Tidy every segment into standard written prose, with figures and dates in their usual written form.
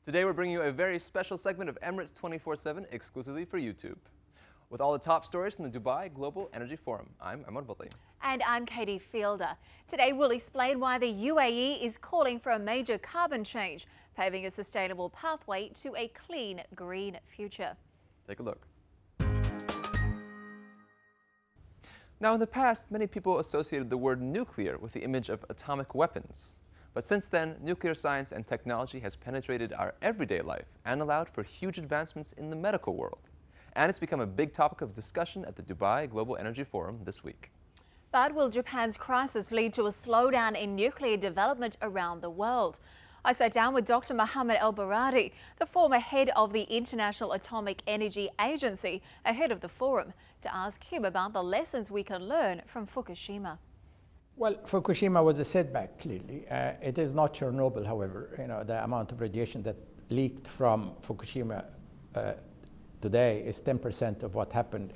Today we're bringing you a very special segment of Emirates 24/7 exclusively for YouTube. With all the top stories from the Dubai Global Energy Forum, I'm Omar Butti. And I'm Katie Fielder. Today we'll explain why the UAE is calling for a major carbon change, paving a sustainable pathway to a clean, green future. Take a look. Now, in the past, many people associated the word nuclear with the image of atomic weapons. But since then, nuclear science and technology has penetrated our everyday life and allowed for huge advancements in the medical world. And it's become a big topic of discussion at the Dubai Global Energy Forum this week. But will Japan's crisis lead to a slowdown in nuclear development around the world? I sat down with Dr Mohamed ElBaradei, the former head of the International Atomic Energy Agency, ahead of the forum, to ask him about the lessons we can learn from Fukushima. Well, Fukushima was a setback, clearly. It is not Chernobyl, however. The amount of radiation that leaked from Fukushima today is 10% of what happened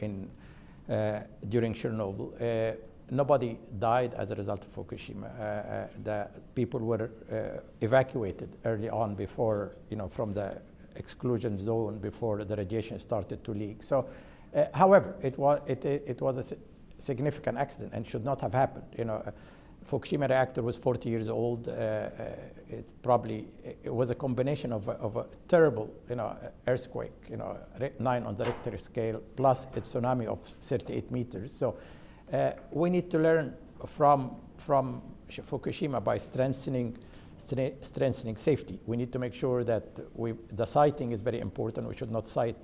during Chernobyl. Nobody died as a result of Fukushima. The people were evacuated early on before, from the exclusion zone before the radiation started to leak. So, however, it was a significant accident and should not have happened. Fukushima reactor was 40 years old. It was a combination of a terrible, earthquake, 9 on the Richter scale, plus a tsunami of 38 meters. So we need to learn from Fukushima by strengthening safety. We need to make sure that the siting is very important. We should not site,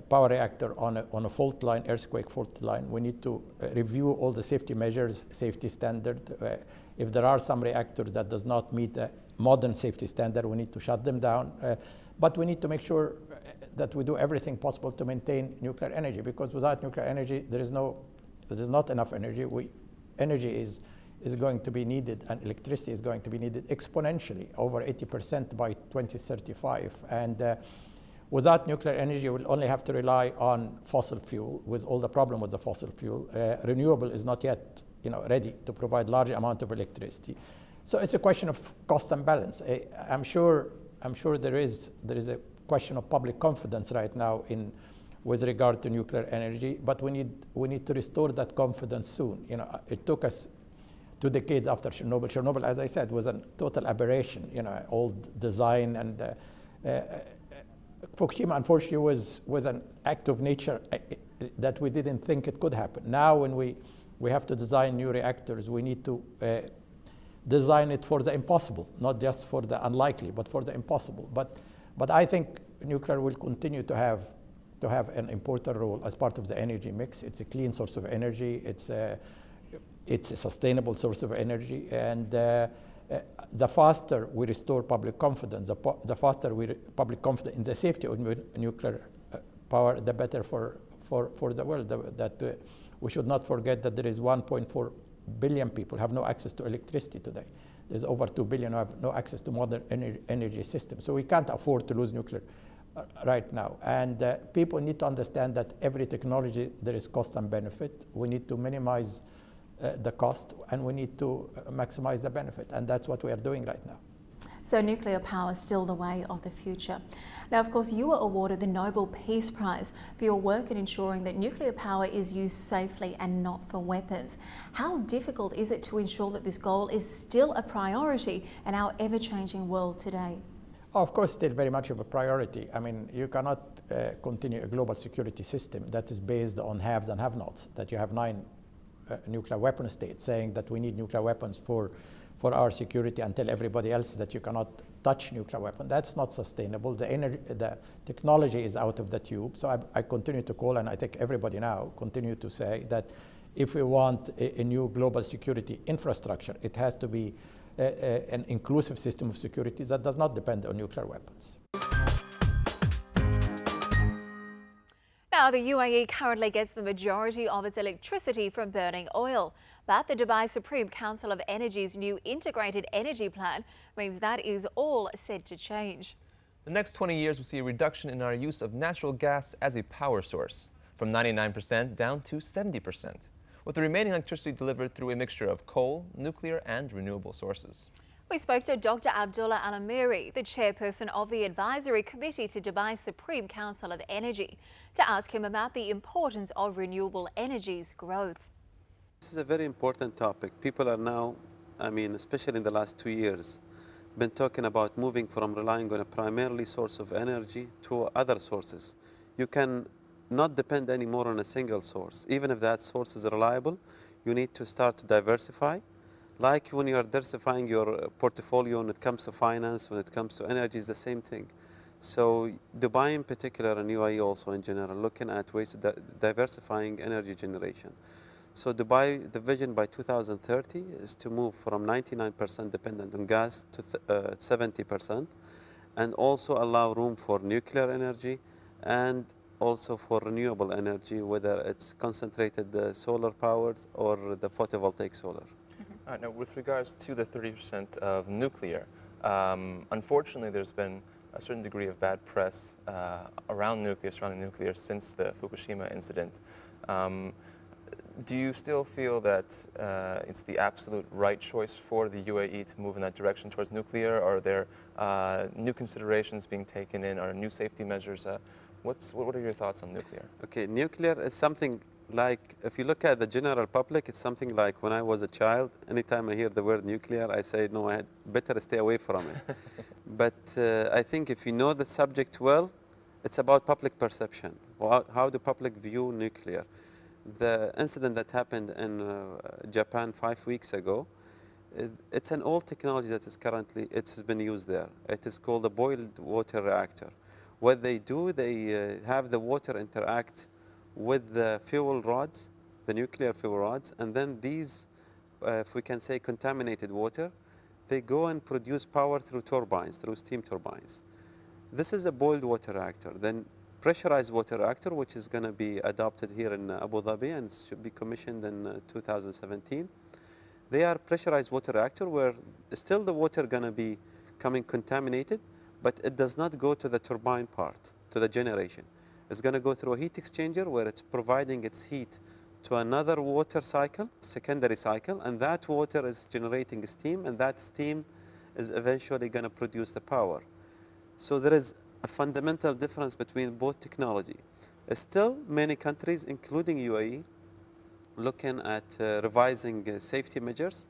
power reactor on a fault line, earthquake fault line. We need to review all the safety measures, safety standard. If there are some reactors that does not meet the modern safety standard, we need to shut them down. But we need to make sure that we do everything possible to maintain nuclear energy, because without nuclear energy, there is not enough energy. Energy is going to be needed, and electricity is going to be needed exponentially, over 80% by 2035. And without nuclear energy, we'll only have to rely on fossil fuel, with all the problem with the fossil fuel. Renewable is not yet ready to provide large amount of electricity. So it's a question of cost and balance. I'm sure there is a question of public confidence right now with regard to nuclear energy, but we need to restore that confidence soon. It took us 2 decades after Chernobyl. Chernobyl, as I said, was a total aberration, old design, and Fukushima, unfortunately, was an act of nature that we didn't think it could happen. Now, when we have to design new reactors, we need to design it for the impossible, not just for the unlikely, but for the impossible. But I think nuclear will continue to have an important role as part of the energy mix. It's a clean source of energy. It's a sustainable source of energy, and the faster we restore public confidence, the faster public confidence in the safety of nuclear power, the better for the world. We should not forget that there is 1.4 billion people have no access to electricity today. There's over 2 billion who have no access to modern energy systems. So we can't afford to lose nuclear right now. And people need to understand that every technology, there is cost and benefit. We need to minimize the cost, and we need to maximize the benefit, and that's what we are doing right now. So nuclear power is still the way of the future. Now, of course, you were awarded the Nobel Peace Prize for your work in ensuring that nuclear power is used safely and not for weapons. How difficult is it to ensure that this goal is still a priority in our ever-changing world today? Of course, still very much of a priority. I mean, you cannot continue a global security system that is based on haves and have-nots, that you have 9 nuclear weapon states saying that we need nuclear weapons for our security, and tell everybody else that you cannot touch nuclear weapon. That's not sustainable. The technology is out of the tube. So I continue to call, and I think everybody now continue to say that if we want a new global security infrastructure, it has to be an inclusive system of security that does not depend on nuclear weapons. Now, the UAE currently gets the majority of its electricity from burning oil. But the Dubai Supreme Council of Energy's new integrated energy plan means that is all set to change. The next 20 years will see a reduction in our use of natural gas as a power source, from 99% down to 70%, with the remaining electricity delivered through a mixture of coal, nuclear, and renewable sources. We spoke to Dr Abdulla AlAmiri, the chairperson of the Advisory Committee to Dubai's Supreme Council of Energy, to ask him about the importance of renewable energy's growth. This is a very important topic. People are now, especially in the last 2 years, been talking about moving from relying on a primarily source of energy to other sources. You can not depend anymore on a single source. Even if that source is reliable, you need to start to diversify. Like when you are diversifying your portfolio when it comes to finance, when it comes to energy, is the same thing. So Dubai in particular and UAE also in general, looking at ways to diversifying energy generation. So Dubai, the vision by 2030 is to move from 99% dependent on gas to 70%, and also allow room for nuclear energy and also for renewable energy, whether it's concentrated solar powered or the photovoltaic solar. All right, now with regards to the 30% of nuclear, unfortunately there's been a certain degree of bad press around nuclear, surrounding nuclear since the Fukushima incident. Do you still feel that it's the absolute right choice for the UAE to move in that direction towards nuclear? Are there new considerations being taken in, or new safety measures? What are your thoughts on nuclear? Okay, nuclear is something like, if you look at the general public, it's something like when I was a child, anytime I hear the word nuclear, I say, no, I had better stay away from it. But I think if you know the subject well, it's about public perception. How do public view nuclear? The incident that happened in Japan 5 weeks ago, it's an old technology that is currently, it's been used there. It is called a boiled water reactor. What they do, they have the water interact with the fuel rods, the nuclear fuel rods, and then these, if we can say contaminated water, they go and produce power through turbines, through steam turbines. This is a boiled water reactor. Then pressurized water reactor, which is going to be adopted here in Abu Dhabi and should be commissioned in 2017. They are pressurized water reactor where still the water going to be coming contaminated, but it does not go to the turbine part, to the generation. It's going to go through a heat exchanger where it's providing its heat to another water cycle, secondary cycle, and that water is generating steam, and that steam is eventually going to produce the power. So there is a fundamental difference between both technology. Still, many countries, including UAE, looking at revising safety measures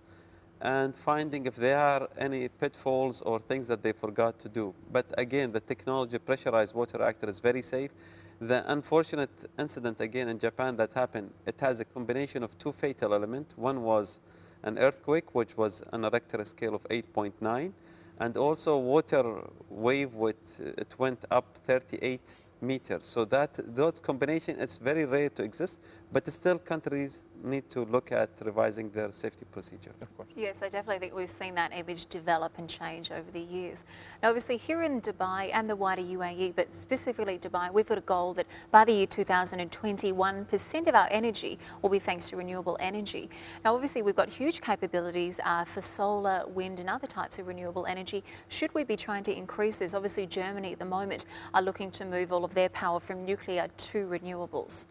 and finding if there are any pitfalls or things that they forgot to do. But again, the technology pressurized water reactor is very safe. The unfortunate incident again in Japan that happened, it has a combination of two fatal elements. One was an earthquake, which was on a Richter scale of 8.9, and also water wave, which it went up 38 meters. So that combination is very rare to exist, but still countries need to look at revising their safety procedure. Of course. Yes, I definitely think we've seen that image develop and change over the years. Now, obviously here in Dubai and the wider UAE, but specifically Dubai, we've got a goal that by the year 2020, 1% of our energy will be thanks to renewable energy. Now, obviously we've got huge capabilities for solar, wind and other types of renewable energy. Should we be trying to increase this? Obviously Germany at the moment are looking to move all of their power from nuclear to renewables.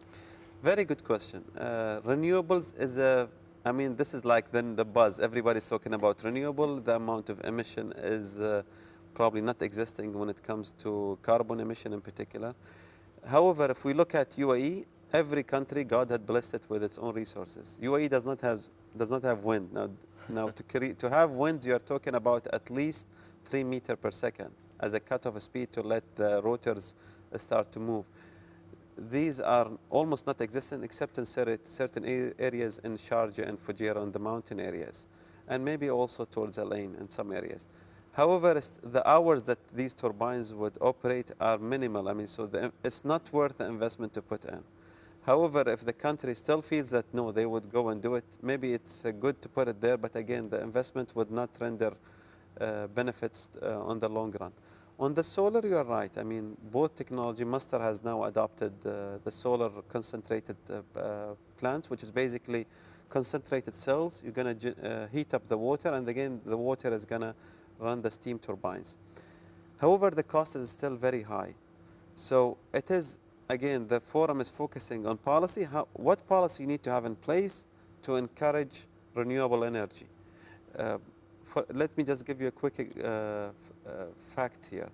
Very good question. Renewables is this is like then the buzz. Everybody's talking about renewable. The amount of emission is probably not existing when it comes to carbon emission in particular. However, if we look at UAE, every country, God had blessed it with its own resources. UAE does not have wind. Now to have wind, you are talking about at least 3 meters per second as a cutoff speed to let the rotors start to move. These are almost not existent except in certain areas in Sharjah and Fujairah and the mountain areas, and maybe also towards Al-Ain in some areas. However, the hours that these turbines would operate are minimal. So it's not worth the investment to put in. However, if the country still feels that no, they would go and do it, maybe it's good to put it there, but again, the investment would not render benefits on the long run. On the solar, you are right. Both technology, Masdar has now adopted the solar concentrated plant, which is basically concentrated cells. You're going to heat up the water, and again, the water is going to run the steam turbines. However, the cost is still very high. So it is, again, the forum is focusing on policy. What policy you need to have in place to encourage renewable energy? let me just give you a quick fact here.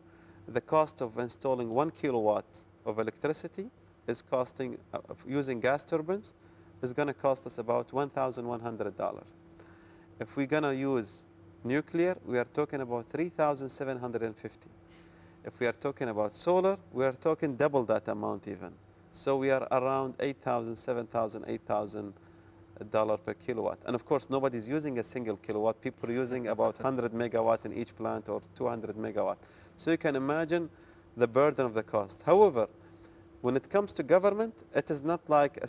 The cost of installing 1 kilowatt of electricity is costing, using gas turbines, is going to cost us about $1,100. If we're going to use nuclear, we are talking about $3,750. If we are talking about solar, we are talking double that amount even. So we are around $8,000, $7,000, $8,000 per kilowatt. And of course, nobody's using a single kilowatt. People are using about 100 megawatt in each plant or 200 megawatt. So you can imagine the burden of the cost. However, when it comes to government, it is not like a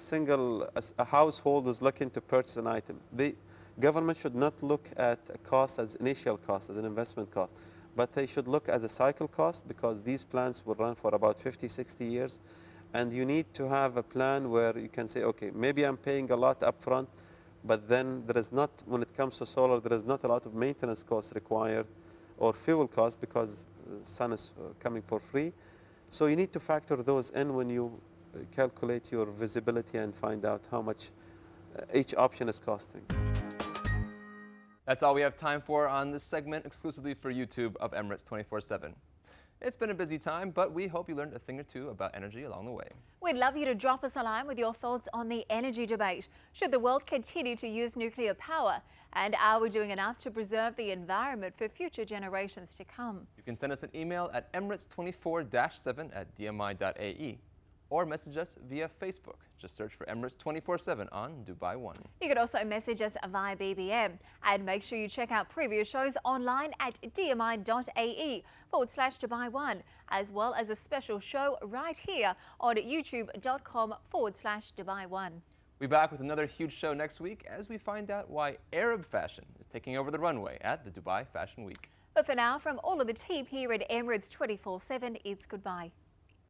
household is looking to purchase an item. The government should not look at a cost as initial cost, as an investment cost, but they should look as a cycle cost, because these plants will run for about 50, 60 years. And you need to have a plan where you can say, okay, maybe I'm paying a lot upfront, but then there is not, when it comes to solar, there is not a lot of maintenance costs required or fuel costs, because the sun is coming for free. So you need to factor those in when you calculate your visibility and find out how much each option is costing. That's all we have time for on this segment exclusively for YouTube of Emirates 24/7. It's been a busy time, but we hope you learned a thing or two about energy along the way. We'd love you to drop us a line with your thoughts on the energy debate. Should the world continue to use nuclear power? And are we doing enough to preserve the environment for future generations to come? You can send us an email at emirates24-7@dmi.ae or message us via Facebook. Just search for Emirates 24/7 on Dubai One. You can also message us via BBM. And make sure you check out previous shows online at dmi.ae/Dubai One, as well as a special show right here on youtube.com/Dubai One. We'll be back with another huge show next week as we find out why Arab fashion is taking over the runway at the Dubai Fashion Week. But for now, from all of the team here at Emirates 24/7, it's goodbye.